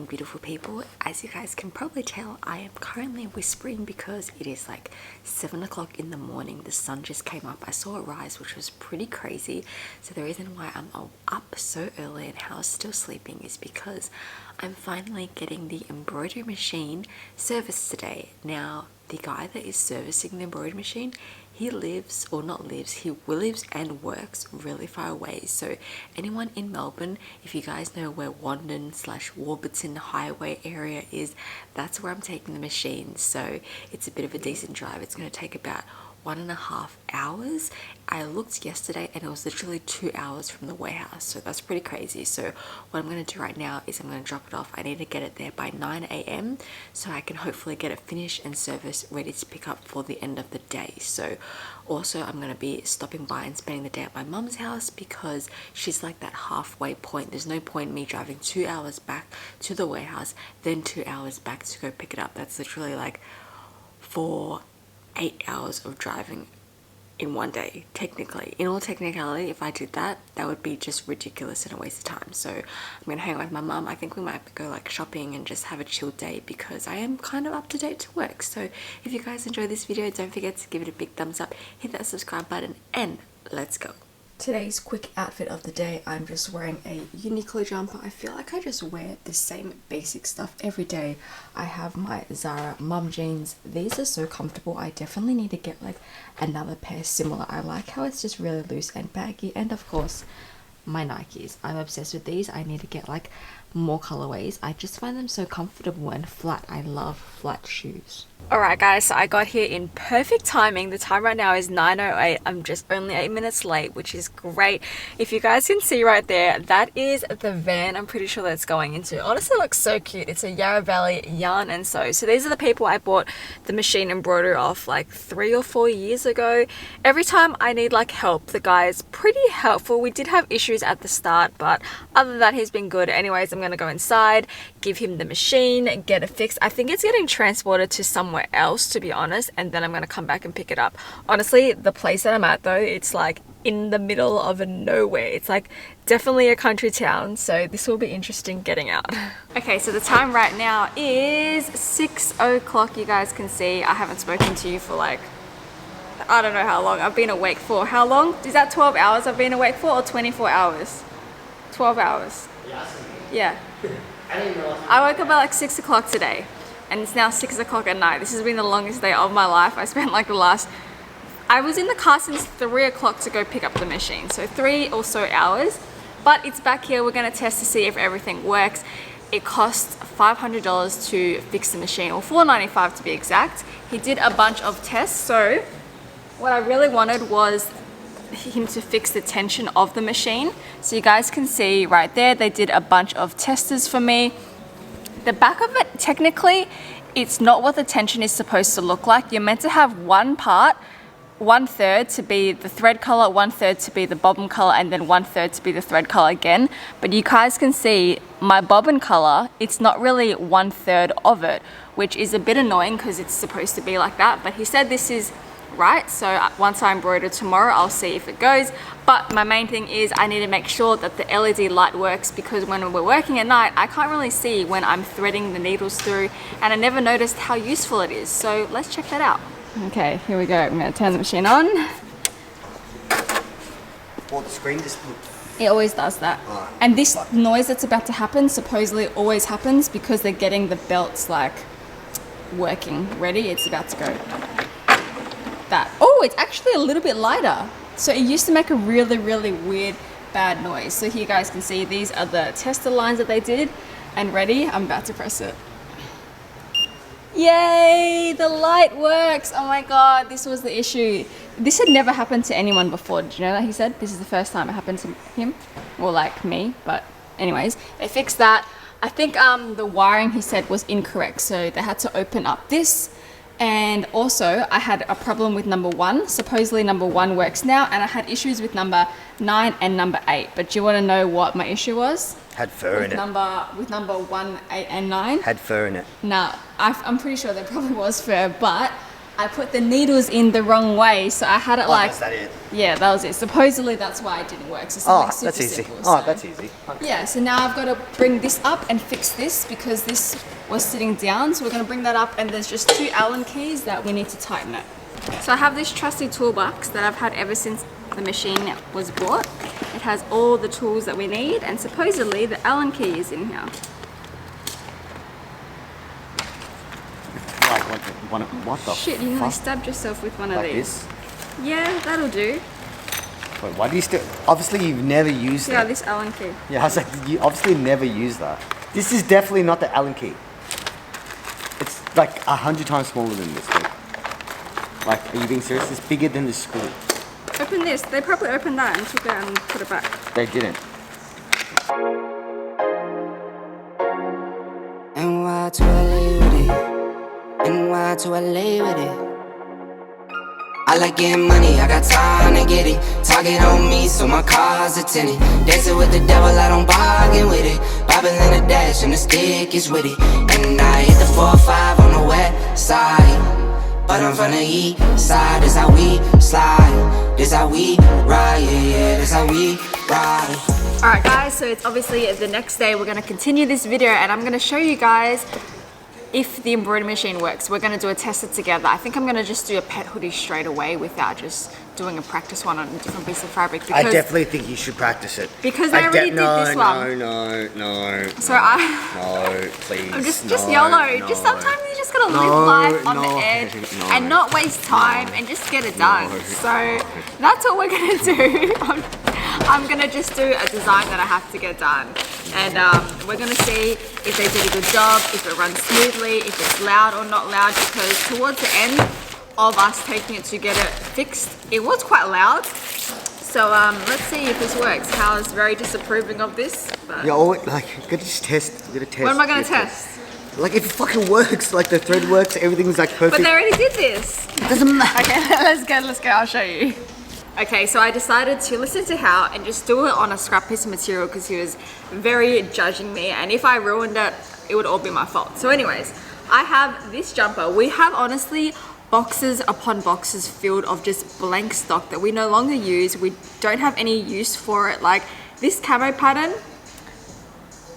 beautiful people. As you guys can probably tell, I am currently whispering because it is like 7 o'clock in the morning. The sun just came up. I saw it rise, which was pretty crazy. So the reason why I'm up so early and how I'm still sleeping is because I'm finally getting the embroidery machine serviced today. Now, the guy that is servicing the embroidery machine, he lives, or not lives, he lives and works really far away. So anyone in Melbourne, if you guys know where Wandon/Warburton Highway area is, that's where I'm taking the machine. So it's a bit of a decent drive. It's going to take about 1.5 hours. I looked yesterday and it was literally 2 hours from the warehouse, so that's pretty crazy. So what I'm going to do right now is I'm going to drop it off. I need to get it there by 9 a.m. so I can hopefully get it finished and serviced, ready to pick up for the end of the day. So also I'm going to be stopping by and spending the day at my mum's house because she's like that halfway point. There's no point in me driving 2 hours back to the warehouse, then 2 hours back to go pick it up. That's literally like 8 hours of driving in one day, technically. In all technicality, if I did that, that would be just ridiculous and a waste of time. So I'm gonna hang out with my mum. I think we might go like shopping and just have a chill day because I am kind of up to date to work. So if you guys enjoyed this video, don't forget to give it a big thumbs up, hit that subscribe button, and let's go. Today's quick outfit of the day, I'm just wearing a Uniqlo jumper. I feel like I just wear the same basic stuff every day. I have my Zara mum jeans. These are so comfortable. I definitely need to get like another pair similar. I like how it's just really loose and baggy. And of course, my Nikes. I'm obsessed with these. I need to get like more colorways. I just find them so comfortable and flat. I love flat shoes. Alright guys, so I got here in perfect timing. The time right now is 9:08. I'm just only 8 minutes late, which is great. If you guys can see right there, that is the van I'm pretty sure that's going into. Honestly, it looks so cute. It's a Yarra Valley yarn and sew. So these are the people I bought the machine embroidery off like 3 or 4 years ago. Every time I need like help, the guy is pretty helpful. We did have issues at the start, but other than that, he's been good. Anyways, I'm gonna go inside, give him the machine, get it fixed. I think it's getting transported to somewhere else, to be honest, and then I'm gonna come back and pick it up. Honestly, the place that I'm at though, it's like in the middle of nowhere. It's like definitely a country town, so this will be interesting getting out. Okay, so the time right now is 6 o'clock. You guys can see I haven't spoken to you for like, I don't know how long. I've been awake for how long? Is that 12 hours I've been awake for, or 24 hours? 12 hours. Yeah. I woke up at like 6 o'clock today, and it's now 6 o'clock at night. This has been the longest day of my life. I spent like I was in the car since 3 o'clock to go pick up the machine, so 3 or so hours, but it's back here. We're gonna test to see if everything works. It costs $500 to fix the machine, or $495 to be exact. He did a bunch of tests, so what I really wanted was him to fix the tension of the machine. So you guys can see right there, they did a bunch of testers for me. The back of it, technically, it's not what the tension is supposed to look like. You're meant to have one part, 1/3 to be the thread color, 1/3 to be the bobbin color, and then 1/3 to be the thread color again. But you guys can see my bobbin color, it's not really 1/3 of it, which is a bit annoying because it's supposed to be like that. But he said this is right, so once I embroider tomorrow, I'll see if it goes. But my main thing is I need to make sure that the LED light works, because when we're working at night, I can't really see when I'm threading the needles through, and I never noticed how useful it is. So let's check that out. Okay, here we go. I'm going to turn the machine on. Well, the screen just... It always does that. And this noise that's about to happen supposedly always happens because they're getting the belts like working. Ready? It's about to go. That. Oh, it's actually a little bit lighter. So it used to make a really, really weird, bad noise. So here you guys can see these are the tester lines that they did. And ready? I'm about to press it. Yay! The light works! Oh my god, this was the issue. This had never happened to anyone before. Did you know that? He said this is the first time it happened to him. Or like me. But anyways, they fixed that. I think the wiring, he said, was incorrect. So they had to open up this. And also I had a problem with number 1. Supposedly number 1 works now, and I had issues with number 9 and number 8. But do you want to know what my issue was? Had fur in it. With number 1, 8 and 9? Had fur in it. Nah, I'm pretty sure there probably was fur, but I put the needles in the wrong way, so I had it like... Is that it? Yeah, that was it. Supposedly that's why it didn't work. So something That's easy. simple, That's easy. Yeah, so now I've got to bring this up and fix this because this was sitting down. So we're going to bring that up, and there's just 2 Allen keys that we need to tighten it. So I have this trusty toolbox that I've had ever since the machine was bought. It has all the tools that we need, and supposedly the Allen key is in here. What the Shit, you nearly stabbed yourself with one of like these. this? Yeah, that'll do. Wait, why do you still... Obviously you've never used Yeah, that. this Allen key. Yeah, I was like, you obviously never used that. This is definitely not the Allen key. It's like 100 times smaller than this thing. Like, are you being serious? It's bigger than the screw. Open this. They probably opened that and took it and put it back. They didn't. And why to LA with it? And why to LA with it? I like getting money, I got time to get it. Target on me, so my car's a tinted. Dancing with the devil, I don't bargain with it. Bobbing in a dash, and the stick is with it. And I hit the 4-5 on the west side. But I'm from the east side, this how we slide. This how we ride, yeah, this how we ride. Alright guys, so it's obviously the next day. We're going to continue this video and I'm going to show you guys if the embroidery machine works. We're going to do a test it together. I think I'm going to just do a pet hoodie straight away without just doing a practice one on a different piece of fabric. I definitely think you should practice it. Because I already did this one. No. So No, please. I'm just YOLO. Just sometimes you just gotta live life on the edge and not waste time and just get it done. So that's what we're gonna do. I'm gonna just do a design that I have to get done. And we're gonna see if they did a good job, if it runs smoothly, if it's loud or not loud, because towards the end of us taking it to get it fixed, it was quite loud. So let's see if this works. Hal is very disapproving of this. But Yeah, like, you gotta just test. You gotta test. what am I gonna test? Like, if it fucking works, like the thread works, everything's like perfect. But they already did this. It doesn't matter. Okay, let's go, I'll show you. Okay, so I decided to listen to Hal and just do it on a scrap piece of material because he was very judging me, and if I ruined it, it would all be my fault. So anyways, I have this jumper. We have honestly boxes upon boxes filled of just blank stock that we no longer use. We don't have any use for it. Like this camo pattern,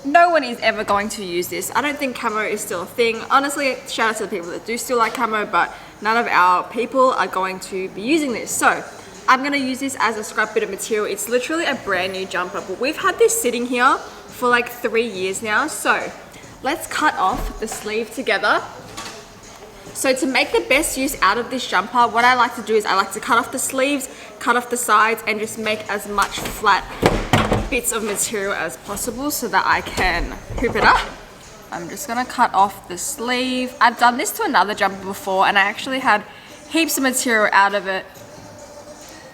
no one is ever going to use this. I don't think camo is still a thing. Honestly, shout out to the people that do still like camo, but none of our people are going to be using this. So I'm gonna use this as a scrap bit of material. It's literally a brand new jumper, but we've had this sitting here for like 3 years now. So let's cut off the sleeve together. So to make the best use out of this jumper, what I like to do is I like to cut off the sleeves, cut off the sides, and just make as much flat bits of material as possible so that I can hoop it up. I'm just gonna cut off the sleeve. I've done this to another jumper before and I actually had heaps of material out of it.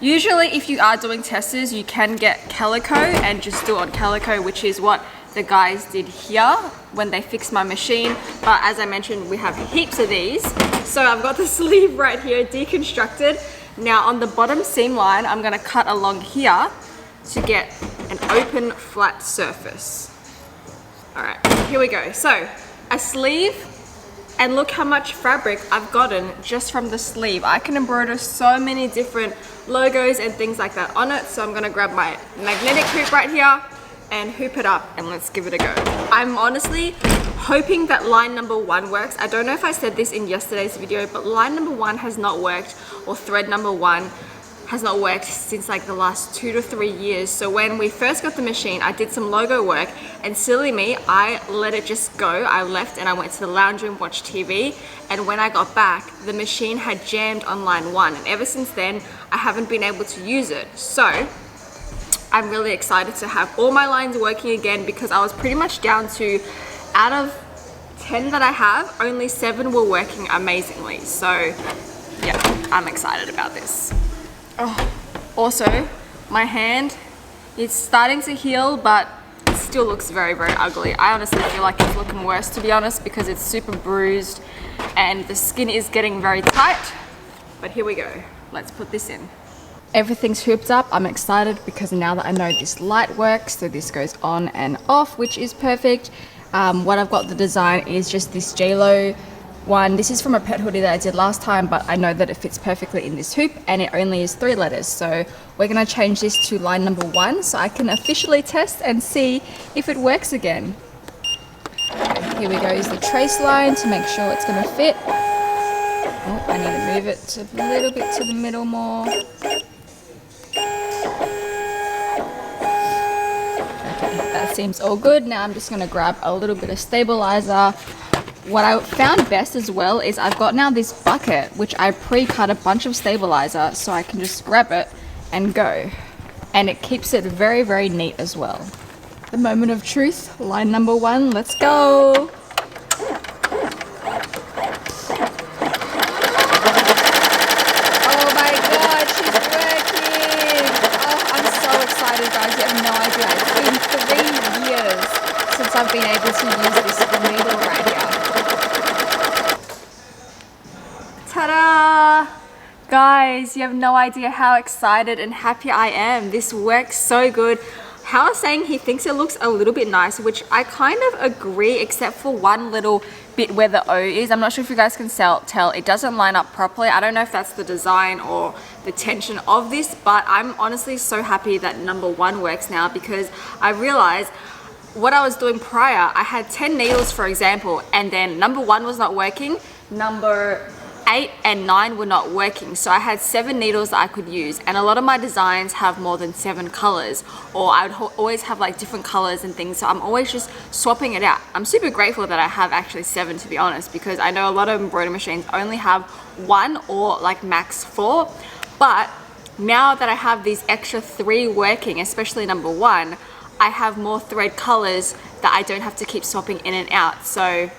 Usually if you are doing testers, you can get calico and just do it on calico, which is what the guys did here when they fixed my machine. But as I mentioned, we have heaps of these. So I've got the sleeve right here deconstructed. Now on the bottom seam line, I'm gonna cut along here to get an open flat surface. All right, here we go. So a sleeve, and look how much fabric I've gotten just from the sleeve. I can embroider so many different logos and things like that on it. So I'm gonna grab my magnetic hoop right here and hoop it up and let's give it a go. I'm honestly hoping that line number 1 works. I don't know if I said this in yesterday's video, but line number 1 has not worked, or thread number 1 has not worked since like the last 2 to 3 years. So when we first got the machine, I did some logo work and silly me, I let it just go. I left and I went to the lounge room, watched TV, and when I got back, the machine had jammed on line 1, and ever since then, I haven't been able to use it. So I'm really excited to have all my lines working again because I was pretty much down to, out of 10 that I have, only 7 were working amazingly. So yeah, I'm excited about this. Oh, also, my hand is starting to heal, but it still looks very, very ugly. I honestly feel like it's looking worse, to be honest, because it's super bruised and the skin is getting very tight. But here we go. Let's put this in. Everything's hooped up. I'm excited because now that I know this light works, so this goes on and off, which is perfect. What I've got the design is just this JLo one. This is from a pet hoodie that I did last time, but I know that it fits perfectly in this hoop and it only is 3 letters. So we're gonna change this to line number 1 so I can officially test and see if it works again. Okay, here we go, use the trace line to make sure it's gonna fit. Oh, I need to move it a little bit to the middle more. That seems all good. Now I'm just going to grab a little bit of stabilizer. What I found best as well is I've got now this bucket which I pre-cut a bunch of stabilizer so I can just grab it and go. And it keeps it very, very neat as well. The moment of truth, line number 1, let's go. Oh my god, she's working! Oh, I'm so excited, guys, you have no idea. It's been 3 years since I've been able to use this needle right here. Ta-da! Guys, you have no idea how excited and happy I am. This works so good. Hao is saying he thinks it looks a little bit nicer, which I kind of agree, except for one little bit where the O is. I'm not sure if you guys can tell. It doesn't line up properly. I don't know if that's the design or the tension of this, but I'm honestly so happy that number 1 works now, because I realized what I was doing prior, I had 10 needles, for example, and then number 1 was not working, number 8 and 9 were not working, so I had 7 needles that I could use, and a lot of my designs have more than 7 colors, or I would always have like different colors and things, so I'm always just swapping it out. I'm super grateful that I have actually 7, to be honest, because I know a lot of embroidery machines only have 1 or like max 4, but now that I have these extra 3 working, especially number 1, I have more thread colors that I don't have to keep swapping in and out, so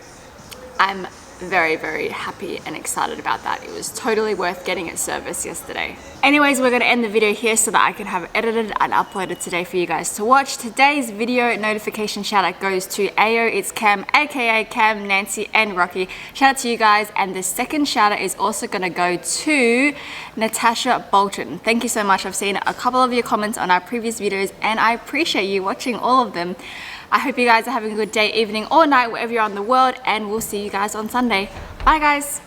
I'm very, very happy and excited about that. It was totally worth getting it serviced yesterday. Anyways, we're going to end the video here so that I can have it edited and uploaded today for you guys to watch. Today's video notification shout out goes to Ayo, it's Cam, aka Cam, Nancy and Rocky. Shout out to you guys, and the second shout out is also going to go to Natasha Bolton. Thank you so much. I've seen a couple of your comments on our previous videos and I appreciate you watching all of them. I hope you guys are having a good day, evening or night wherever you're in the world, and we'll see you guys on Sunday. Bye guys.